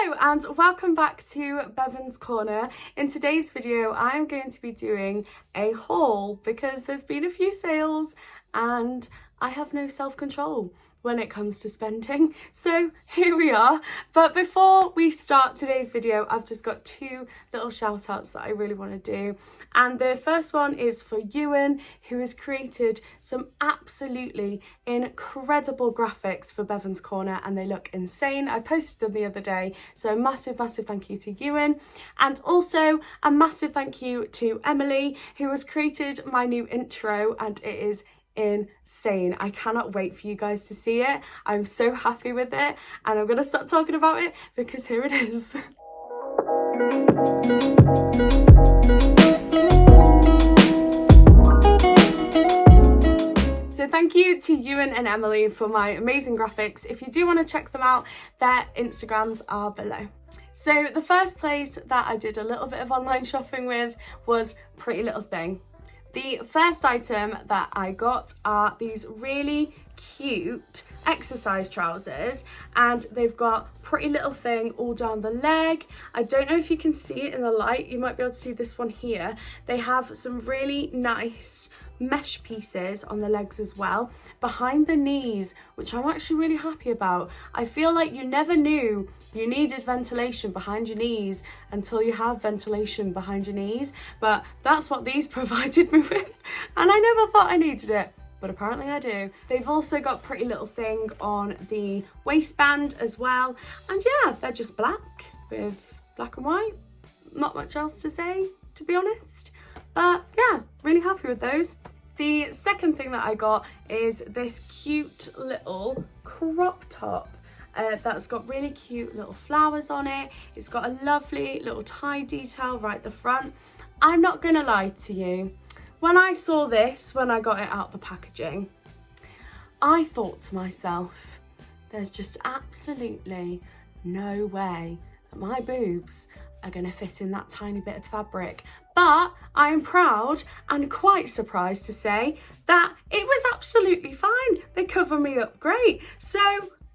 Hello and welcome back to Bevans Corner. In today's video I am going to be doing a haul because there's been a few sales and I have no self-control when it comes to spending. So here we are. But before we start today's video, I've just got two little shout outs that I really want to do. And the first one is for Ewan, who has created some absolutely incredible graphics for Bevans Corner and they look insane. I posted them the other day. So a massive thank you to Ewan. And also a massive thank you to Emily, who has created my new intro and it is insane. I cannot wait for you guys to see it. I'm so happy with it and I'm gonna start talking about it because here it is. So thank you to Ewan and Emily for my amazing graphics. If you do want to check them out, their Instagrams are below. So the first place that I did a little bit of online shopping with was Pretty Little Thing. The first item that I got are these really cute exercise trousers and they've got Pretty Little Thing all down the leg. I don't know if you can see it in the light, you might be able to see this one here. They have some really nice mesh pieces on the legs as well, behind the knees, which I'm actually really happy about. I feel like you never knew you needed ventilation behind your knees until you have ventilation behind your knees, but that's what these provided me with and I never thought I needed it, but apparently I do. They've also got Pretty Little Thing on the waistband as well, and yeah, they're just black with black and white. Not much else to say, to be honest, but yeah, really happy with those. The second thing that I got is this cute little crop top that's got really cute little flowers on it. It's got a lovely little tie detail right at the front. I'm not gonna lie to you, when I saw this, when I got it out the packaging, I thought to myself, there's just absolutely no way that my boobs are gonna fit in that tiny bit of fabric. But I am proud and quite surprised to say that it was absolutely fine. They cover me up great. So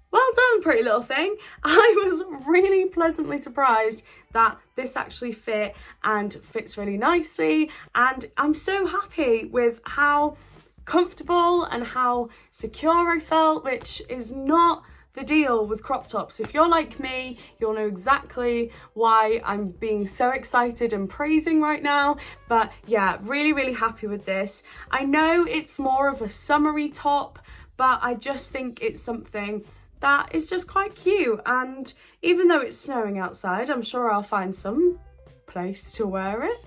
well done, Pretty Little Thing. I was really pleasantly surprised that this actually fit and fits really nicely. And I'm so happy with how comfortable and how secure I felt, which is not the deal with crop tops. If you're like me, you'll know exactly why I'm being so excited and praising right now. But yeah, really happy with this. I know it's more of a summery top, but I just think it's something that is just quite cute. And even though it's snowing outside, I'm sure I'll find some place to wear it.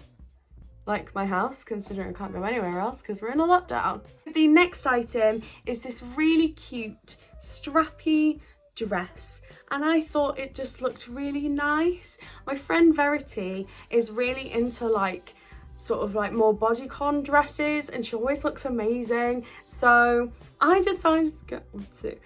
Like my house, considering I can't go anywhere else because we're in a lockdown. The next item is this really cute strappy dress and I thought it just looked really nice. My friend Verity is really into like sort of like more bodycon dresses and she always looks amazing, so I decided to get one too.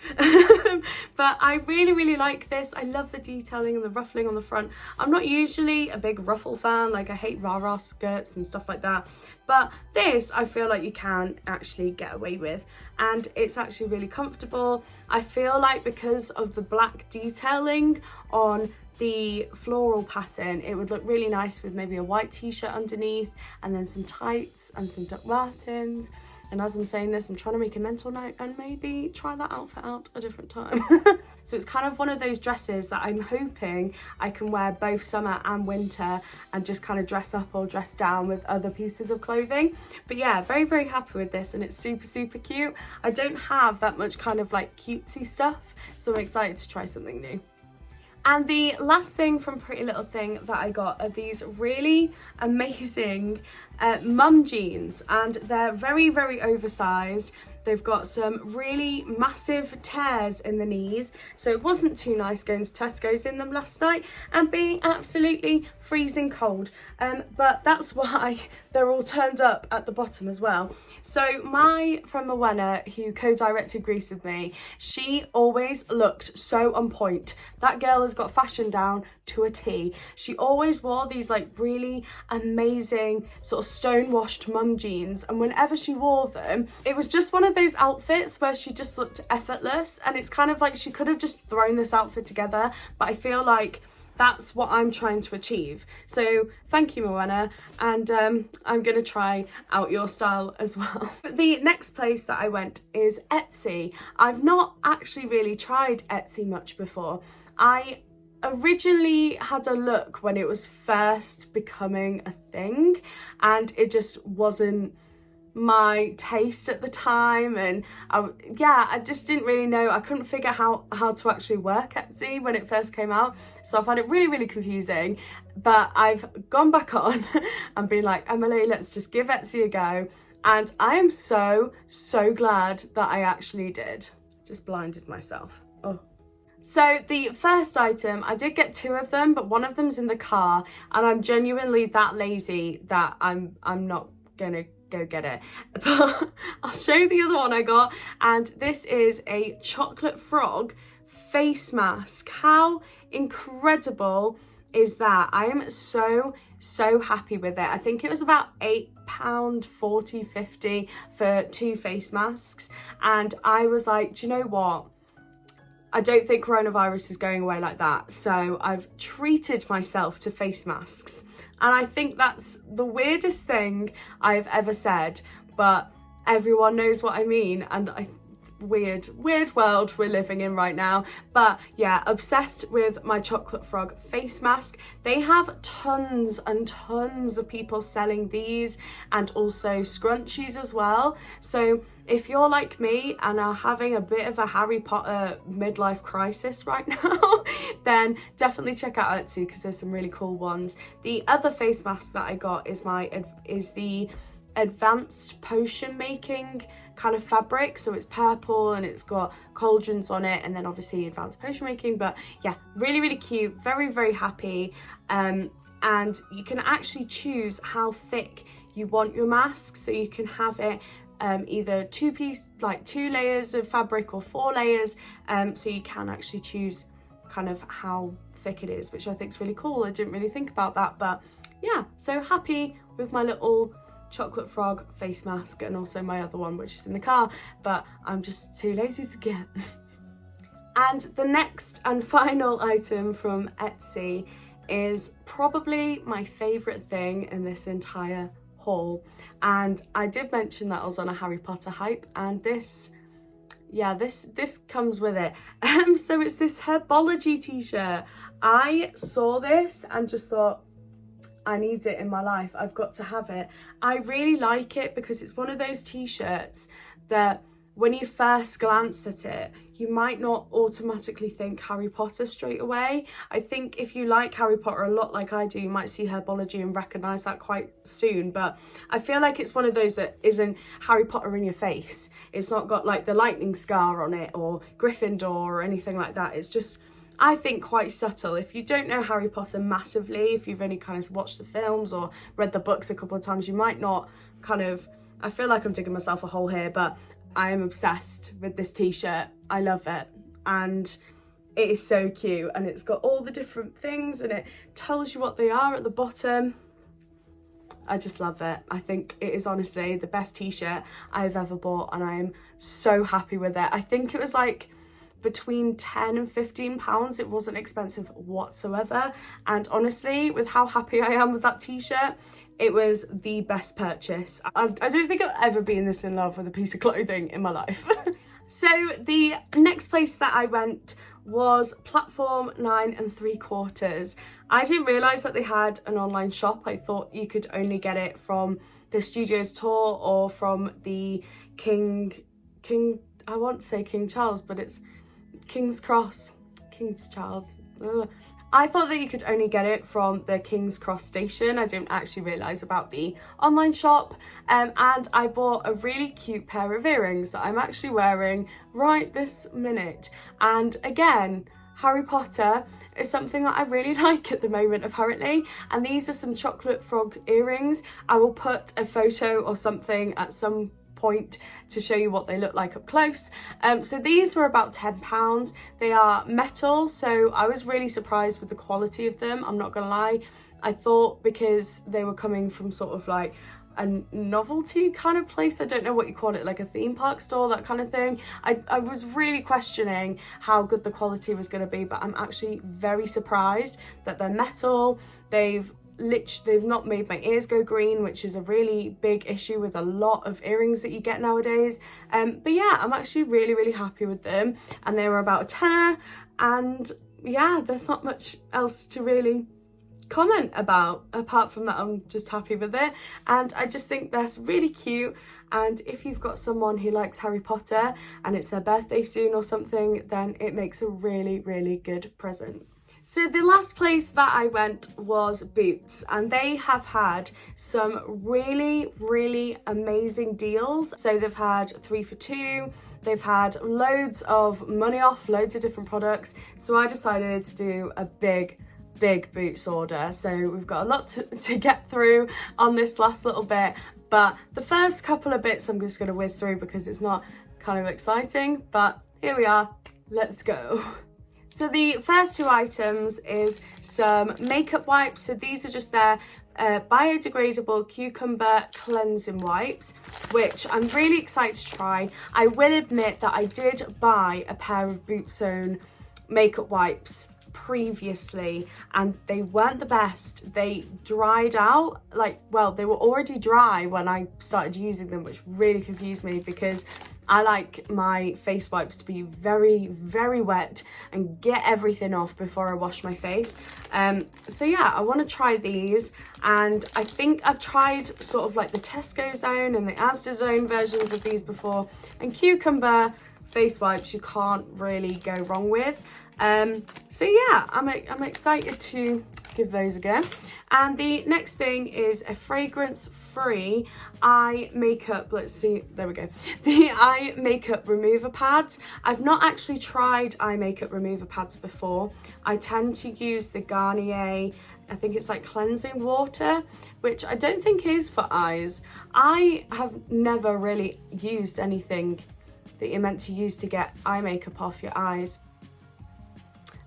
But I really like this. I love the detailing and the ruffling on the front. I'm not usually a big ruffle fan, like I hate rah-rah skirts and stuff like that, but this I feel like you can actually get away with and it's actually really comfortable. I feel like because of the black detailing on the floral pattern, it would look really nice with maybe a white t-shirt underneath and then some tights and some Doc Martens. And as I'm saying this, I'm trying to make a mental note and maybe try that outfit out a different time. So it's kind of one of those dresses that I'm hoping I can wear both summer and winter and just kind of dress up or dress down with other pieces of clothing. But yeah, very happy with this and it's super cute. I don't have that much kind of like cutesy stuff, so I'm excited to try something new. And the last thing from Pretty Little Thing that I got are these really amazing mum jeans, and they're very oversized. They've got some really massive tears in the knees, so it wasn't too nice going to Tesco's in them last night and being absolutely freezing cold. But that's why they're all turned up at the bottom as well. So my friend Moana, who co-directed Grease with me, she always looked so on point. That girl has got fashion down to a T. She always wore these like really amazing sort of stone-washed mum jeans, and whenever she wore them, it was just one of those outfits where she just looked effortless, and it's kind of like she could have just thrown this outfit together, but I feel like that's what I'm trying to achieve. So thank you, Moana, and I'm gonna try out your style as well. The next place that I went is Etsy. I've not actually really tried Etsy much before. I originally had a look when it was first becoming a thing, and it just wasn't my taste at the time, and I just didn't really know. I couldn't figure how to actually work Etsy when it first came out, so I found it really confusing. But I've gone back on and been like, Emily, let's just give Etsy a go, and I am so glad that I actually did. Just blinded myself. Oh. So the first item, I did get 2 of them, but one of them's in the car, and I'm genuinely that lazy that I'm not gonna go get it. But I'll show you the other one I got, and this is a chocolate frog face mask. How incredible is that? I am so happy with it. I think it was about £8.40, 50 for 2 face masks, and I was like, do you know what? I don't think coronavirus is going away like that, so I've treated myself to face masks. And I think that's the weirdest thing I've ever said, but everyone knows what I mean, and weird world we're living in right now. But yeah, obsessed with my chocolate frog face mask. They have tons and tons of people selling these, and also scrunchies as well. So if you're like me and are having a bit of a Harry Potter midlife crisis right now, then definitely check out Etsy, because there's some really cool ones. The other face mask that I got is the advanced potion making kind of fabric, so it's purple and it's got cauldrons on it, and then obviously advanced potion making. But yeah, really cute, very happy. And you can actually choose how thick you want your mask, so you can have it either 2-piece, like 2 layers of fabric, or 4 layers, so you can actually choose kind of how thick it is, which I think is really cool. I didn't really think about that, but yeah, so happy with my little chocolate frog face mask, and also my other one, which is in the car, but I'm just too lazy to get. And the next and final item from Etsy is probably my favourite thing in this entire haul, and I did mention that I was on a Harry Potter hype, and this comes with it. So it's this herbology t-shirt. I saw this and just thought, I need it in my life, I've got to have it. I really like it because it's one of those t-shirts that when you first glance at it, you might not automatically think Harry Potter straight away. I think if you like Harry Potter a lot like I do, you might see herbology and recognise that quite soon. But I feel like it's one of those that isn't Harry Potter in your face. It's not got like the lightning scar on it or Gryffindor or anything like that. It's just, I think, quite subtle. If you don't know Harry Potter massively, if you've only kind of watched the films or read the books a couple of times, you might not kind of, I feel like I'm digging myself a hole here, but I am obsessed with this t-shirt. I love it, and it is so cute, and it's got all the different things, and it tells you what they are at the bottom. I just love it. I think it is honestly the best t-shirt I've ever bought, and I am so happy with it. I think it was like between 10 and 15 pounds. It wasn't expensive whatsoever, and honestly, with how happy I am with that t-shirt, it was the best purchase. I don't think I've ever been this in love with a piece of clothing in my life. So the next place that I went was Platform 9 3/4. I didn't realise that they had an online shop. I thought you could only get it from the Studios tour or from the King, I want to say King Charles, but it's King's Cross, King's Charles. Ugh. I thought that you could only get it from the King's Cross station. I didn't actually realise about the online shop. And I bought a really cute pair of earrings that I'm actually wearing right this minute. And again, Harry Potter is something that I really like at the moment, apparently. And these are some chocolate frog earrings. I will put a photo or something at some point to show you what they look like up close. So these were about £10. They are metal, so I was really surprised with the quality of them, I'm not gonna lie. I thought because they were coming from sort of like a novelty kind of place. I don't know what you call it, like a theme park store, that kind of thing. I was really questioning how good the quality was going to be, but I'm actually very surprised that they're metal. They've not made my ears go green, which is a really big issue with a lot of earrings that you get nowadays. But yeah, I'm actually really happy with them, and they were about a tenner, and yeah, there's not much else to really comment about apart from that. I'm just happy with it, and I just think that's really cute. And if you've got someone who likes Harry Potter and it's their birthday soon or something, then it makes a really good present. So the last place that I went was Boots, and they have had some really amazing deals. So they've had 3 for 2, they've had loads of money off, loads of different products. So I decided to do a big Boots order. So we've got a lot to get through on this last little bit, but the first couple of bits I'm just going to whiz through because it's not kind of exciting, but here we are, let's go. So the first 2 items is some makeup wipes. So these are just their biodegradable cucumber cleansing wipes, which I'm really excited to try. I will admit that I did buy a pair of Boots Own makeup wipes previously, and they weren't the best. They dried out, like, well, they were already dry when I started using them, which really confused me because I like my face wipes to be very wet and get everything off before I wash my face. So yeah, I want to try these, and I think I've tried sort of like the Tesco Zone and the Asda Zone versions of these before, and cucumber face wipes you can't really go wrong with. So yeah, I'm excited to give those a go. And the next thing is a fragrance-free eye makeup, let's see, there we go, the eye makeup remover pads. I've not actually tried eye makeup remover pads before. I tend to use the Garnier, I think it's like cleansing water, which I don't think is for eyes. I have never really used anything that you're meant to use to get eye makeup off your eyes.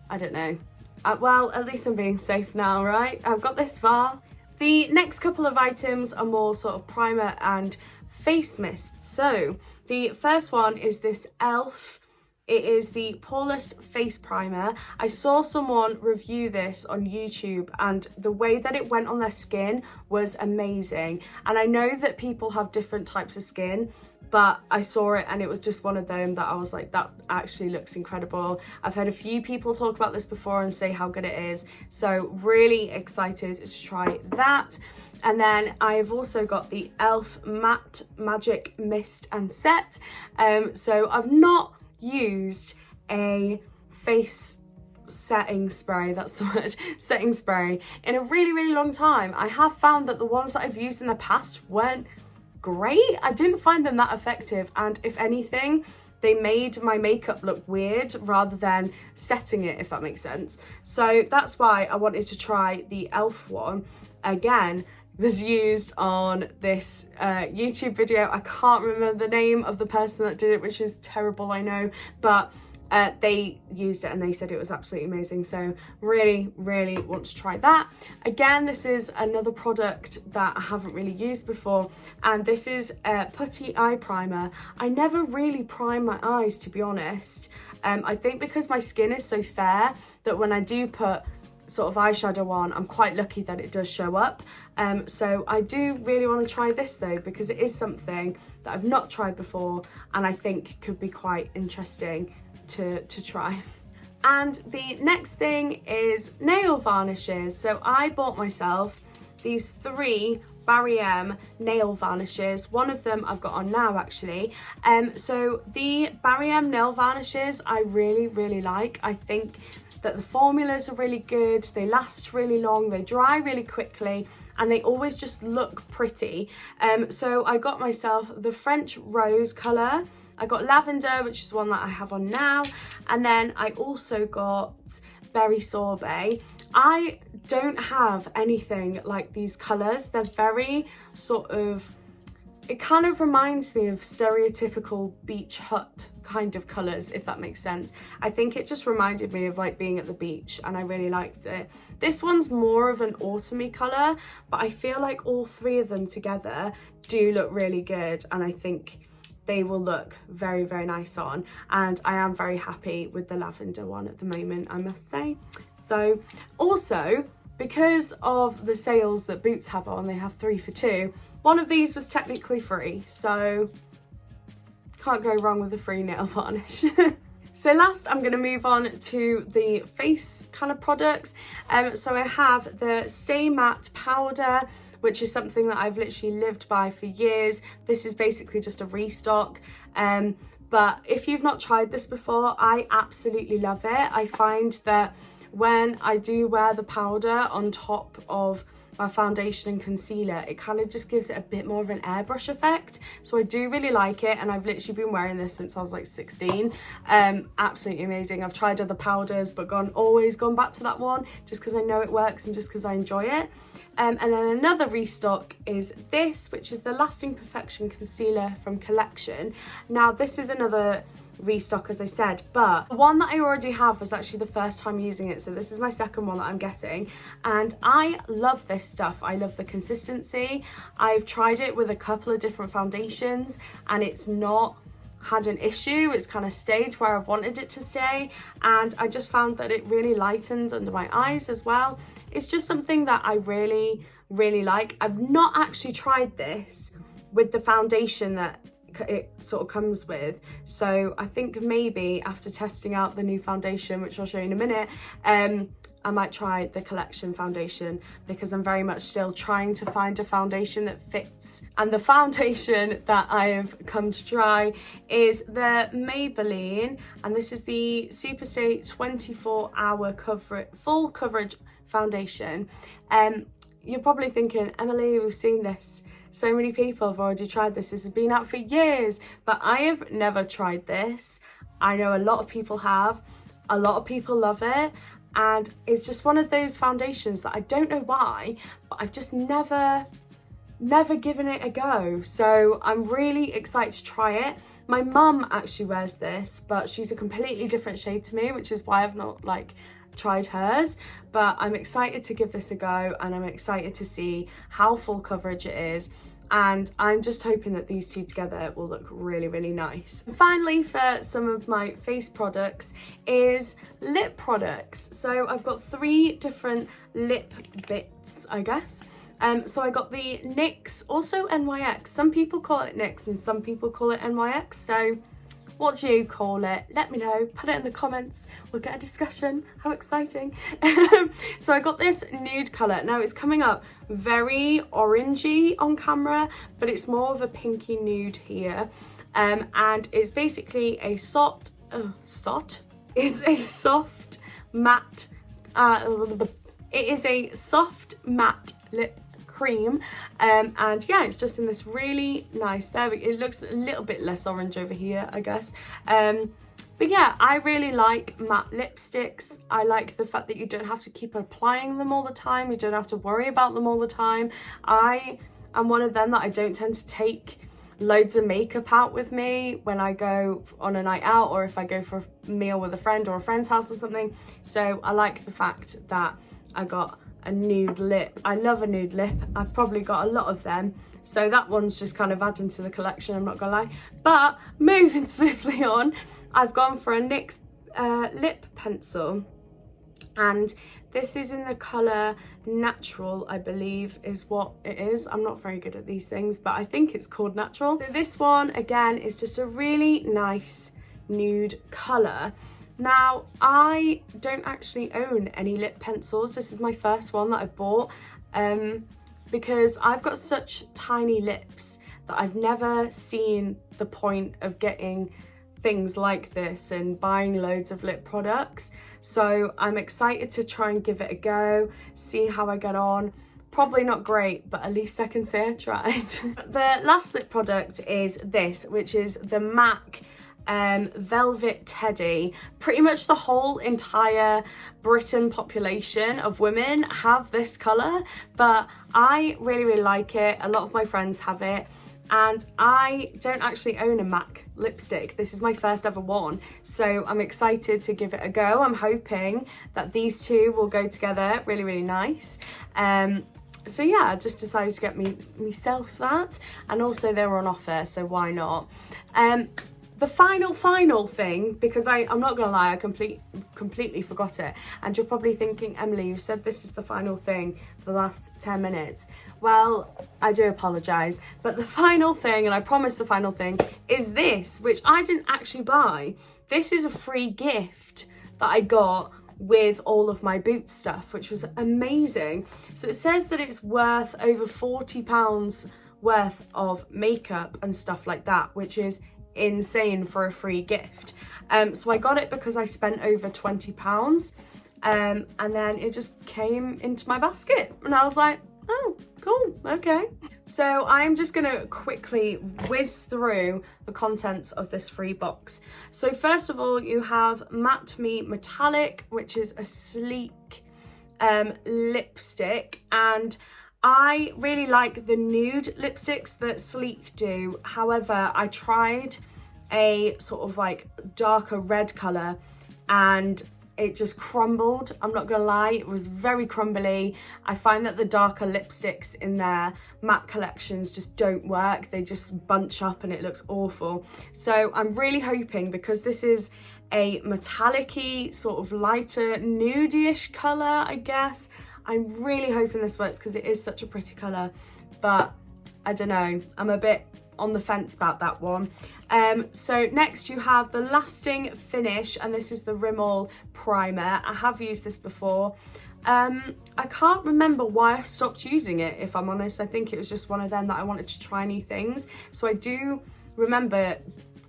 I don't know. Well, at least I'm being safe now, right? I've got this far. The next couple of items are more sort of primer and face mist. So the first one is this e.l.f. It is the Poreless Face Primer. I saw someone review this on YouTube, and the way that it went on their skin was amazing. And I know that people have different types of skin, but I saw it and it was just one of them that I was like, that actually looks incredible. I've heard a few people talk about this before and say how good it is. So really excited to try that. And then I've also got the e.l.f. Matte Magic Mist and Set. So I've not used a face setting spray, that's the word, setting spray, in a really long time. I have found that the ones that I've used in the past weren't great. I didn't find them that effective, and if anything, they made my makeup look weird rather than setting it, if that makes sense. So that's why I wanted to try the e.l.f. one. Again, it was used on this YouTube video. I can't remember the name of the person that did it, which is terrible, I know, but they used it and they said it was absolutely amazing. So really want to try that. Again, this is another product that I haven't really used before, and this is a putty eye primer. I never really prime my eyes, to be honest. I think because my skin is so fair that when I do put sort of eyeshadow on, I'm quite lucky that it does show up. So I do really want to try this though, because it is something that I've not tried before and I think could be quite interesting to try. And the next thing is nail varnishes. So I bought myself these 3 Barry M nail varnishes. One of them I've got on now actually. So the Barry M nail varnishes I really like. I think that the formulas are really good, they last really long, they dry really quickly, and they always just look pretty. So I got myself the French Rose colour. I got lavender, which is one that I have on now, and then I also got berry sorbet. I don't have anything like these colours. They're very sort of it kind of reminds me of stereotypical beach hut kind of colours, if that makes sense. I think it just reminded me of like being at the beach, and I really liked it. This one's more of an autumny colour, but I feel like all three of them together do look really good, and I think they will look very, very nice on, and I am very happy with the lavender one at the moment, I must say. So also, because of the sales that Boots have on, they have 3 for 2. One of these was technically free, so can't go wrong with a free nail varnish. So last, I'm going to move on to the face kind of products. So I have the Stay Matte Powder, which is something that I've literally lived by for years. This is basically just a restock. But if you've not tried this before, I absolutely love it. I find that when I do wear the powder on top of my foundation and concealer, it kind of just gives it a bit more of an airbrush effect. So I do really like it, and I've literally been wearing this since I was like 16. Absolutely amazing. I've tried other powders but always gone back to that one just because I know it works and just because I enjoy it. And then another restock is this, which is the Lasting Perfection Concealer from Collection. Now this is another restock, as I said, but the one that I already have was actually the first time using it, so this is my second one that I'm getting, and I love this stuff. I love the consistency. I've tried it with a couple of different foundations and it's not had an issue. It's kind of stayed where I've wanted it to stay, and I just found that it really lightened under my eyes as well. It's just something that I really, really like. I've not actually tried this with the foundation that it sort of comes with, so I think maybe after testing out the new foundation, which I'll show you in a minute, I might try the Collection foundation, because I'm very much still trying to find a foundation that fits. And the foundation that I have come to try is the Maybelline, and this is the Superstay 24-hour full coverage foundation. You're probably thinking, Emily, we've seen this. So many people have already tried this. This has been out for years, but I have never tried this. I know a lot of people have. A lot of people love it, and it's just one of those foundations that I don't know why, but I've just never given it a go. So I'm really excited to try it. My mum actually wears this, but she's a completely different shade to me, which is why I've not tried hers, but I'm excited to give this a go, and I'm excited to see how full coverage it is, and I'm just hoping that these two together will look really, really nice. And finally, for some of my face products is lip products. So I've got 3 different lip bits, I guess. So I got the NYX, also NYX. Some people call it NYX and some people call it NYX, so what do you call it? Let me know, put it in the comments, we'll get a discussion. How exciting. So I got this nude colour. Now it's coming up very orangey on camera, but it's more of a pinky nude here. And it's basically a soft matte, it is a soft matte lip cream, and yeah, it's just in this really nice, it looks a little bit less orange over here, I guess, but yeah, I really like matte lipsticks. I like the fact that you don't have to keep applying them all the time, you don't have to worry about them all the time. I am one of them that I don't tend to take loads of makeup out with me when I go on a night out, or if I go for a meal with a friend or a friend's house or something. So I like the fact that I got a nude lip. I love a nude lip. I've probably got a lot of them, so that one's just kind of adding to the collection, I'm not gonna lie. But moving swiftly on, I've gone for a NYX lip pencil, and this is in the colour Natural, I believe is what it is. I'm not very good at these things, but I think it's called Natural. So this one again is just a really nice nude colour. Now, I don't actually own any lip pencils. This is my first one that I've bought, because I've got such tiny lips that I've never seen the point of getting things like this and buying loads of lip products. So I'm excited to try and give it a go, see how I get on. Probably not great, but at least I can say I tried. The last lip product is this, which is the MAC Velvet Teddy. Pretty much the whole entire Britain population of women have this colour, but I really, really like it. A lot of my friends have it. and I don't actually own a MAC lipstick. This is my first ever one, so I'm excited to give it a go. I'm hoping that these two will go together really, really nice. So yeah, I just decided to get myself that, and also they were on offer, so why not? The final thing, because I'm not gonna lie, I completely forgot it, and you're probably thinking, Emily, you said this is the final thing for the last 10 minutes. Well, I do apologise, but the final thing, and I promise the final thing, is this, which I didn't actually buy. This is a free gift that I got with all of my boot stuff, which was amazing. So it says that it's worth over £40 worth of makeup and stuff like that, which is insane for a free gift. So I got it because I spent over £20, and then it just came into my basket, and I was like, oh, cool, okay. So I'm just gonna quickly whiz through the contents of this free box. So first of all, you have Matte Me Metallic, which is a sleek lipstick, and I really like the nude lipsticks that Sleek do. However, I tried a sort of like darker red colour and it just crumbled. I'm not gonna lie, it was very crumbly. I find that the darker lipsticks in their matte collections just don't work. They just bunch up and it looks awful. So I'm really hoping, because this is a metallic-y, sort of lighter nude-ish colour, I guess, I'm really hoping this works because it is such a pretty colour, but I don't know, I'm a bit on the fence about that one. So next you have the Lasting Finish, and this is the Rimmel primer. I have used this before. I can't remember why I stopped using it, if I'm honest. I think it was just one of them that I wanted to try new things. So I do remember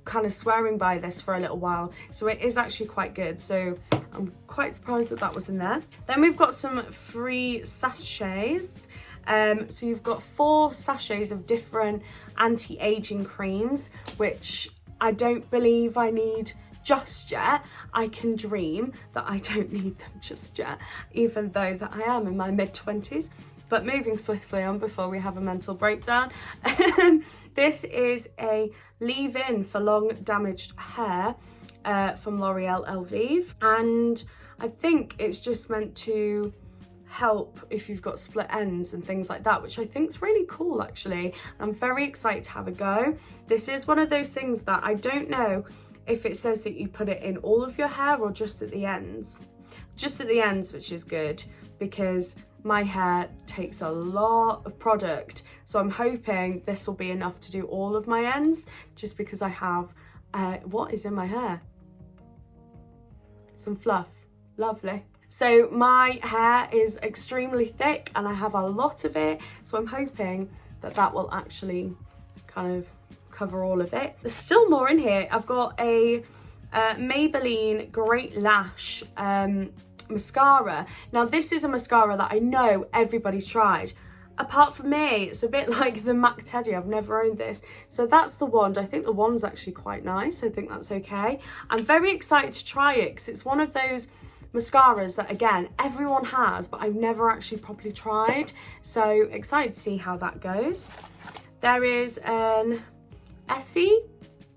kind of swearing by this for a little while, so it is actually quite good. So I'm quite surprised that that was in there. Then we've got some free sachets. So you've got 4 sachets of different anti-aging creams, which I don't believe I need just yet. I can dream that I don't need them just yet, even though that I am in my mid-20s. But moving swiftly on before we have a mental breakdown, this is a leave-in for long damaged hair from L'Oreal Elvive, and I think it's just meant to help if you've got split ends and things like that, which I think is really cool actually. I'm very excited to have a go. This is one of those things that I don't know if it says that you put it in all of your hair or just at the ends. Just at the ends, which is good because my hair takes a lot of product, so I'm hoping this will be enough to do all of my ends, just because I have what is in my hair? Some fluff. Lovely. So my hair is extremely thick and I have a lot of it, so I'm hoping that that will actually kind of cover all of it. There's still more in here. I've got a Maybelline Great Lash mascara. Now this is a mascara that I know everybody's tried. Apart from me, it's a bit like the MAC Teddy. I've never owned this. So that's the wand. I think the wand's actually quite nice. I think that's okay. I'm very excited to try it because it's one of those mascaras that, again, everyone has, but I've never actually properly tried. So excited to see how that goes. There is an Essie.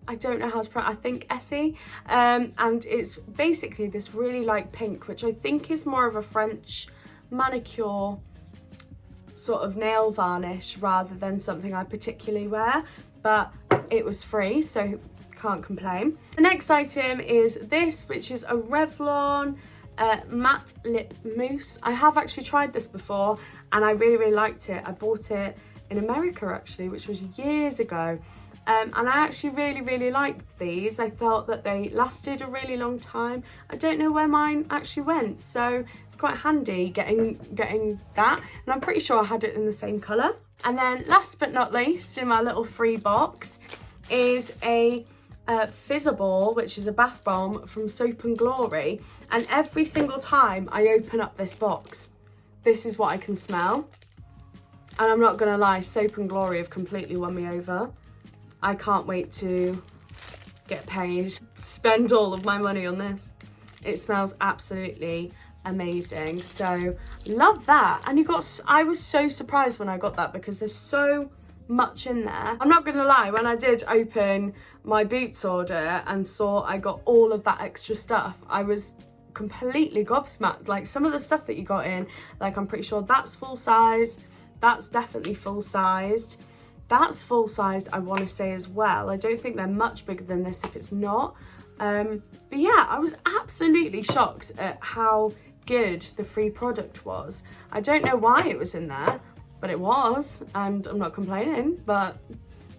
I don't know how to pronounce, I think Essie, and it's basically this really light pink, which I think is more of a French manicure sort of nail varnish rather than something I particularly wear, but it was free, so can't complain. The next item is this, which is a Revlon matte lip mousse. I have actually tried this before and I really, really liked it. I bought it in America actually, which was years ago. And I actually really, really liked these. I felt that they lasted a really long time. I don't know where mine actually went, so it's quite handy getting that. And I'm pretty sure I had it in the same colour. And then last but not least, in my little free box, is a Fizzable, which is a bath bomb from Soap and Glory. And every single time I open up this box, this is what I can smell. And I'm not gonna lie, Soap and Glory have completely won me over. I can't wait to get paid, spend all of my money on this. It smells absolutely amazing. So love that. And I was so surprised when I got that because there's so much in there. I'm not gonna lie, when I did open my Boots order and saw I got all of that extra stuff, I was completely gobsmacked. Like, some of the stuff that you got in, like, I'm pretty sure that's full size, that's definitely full sized, that's full sized, I want to say, as well. I don't think they're much bigger than this if it's not. But yeah, I was absolutely shocked at how good the free product was. I don't know why it was in there, but it was, and I'm not complaining, but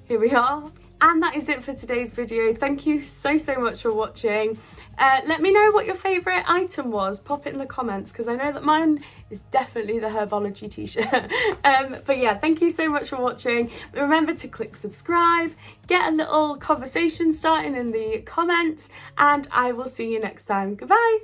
here we are. And that is it for today's video. Thank you so much for watching. Let me know what your favourite item was. Pop it in the comments, because I know that mine is definitely the Herbology t-shirt. But yeah, thank you so much for watching. Remember to click subscribe, get a little conversation starting in the comments, and I will see you next time. Goodbye.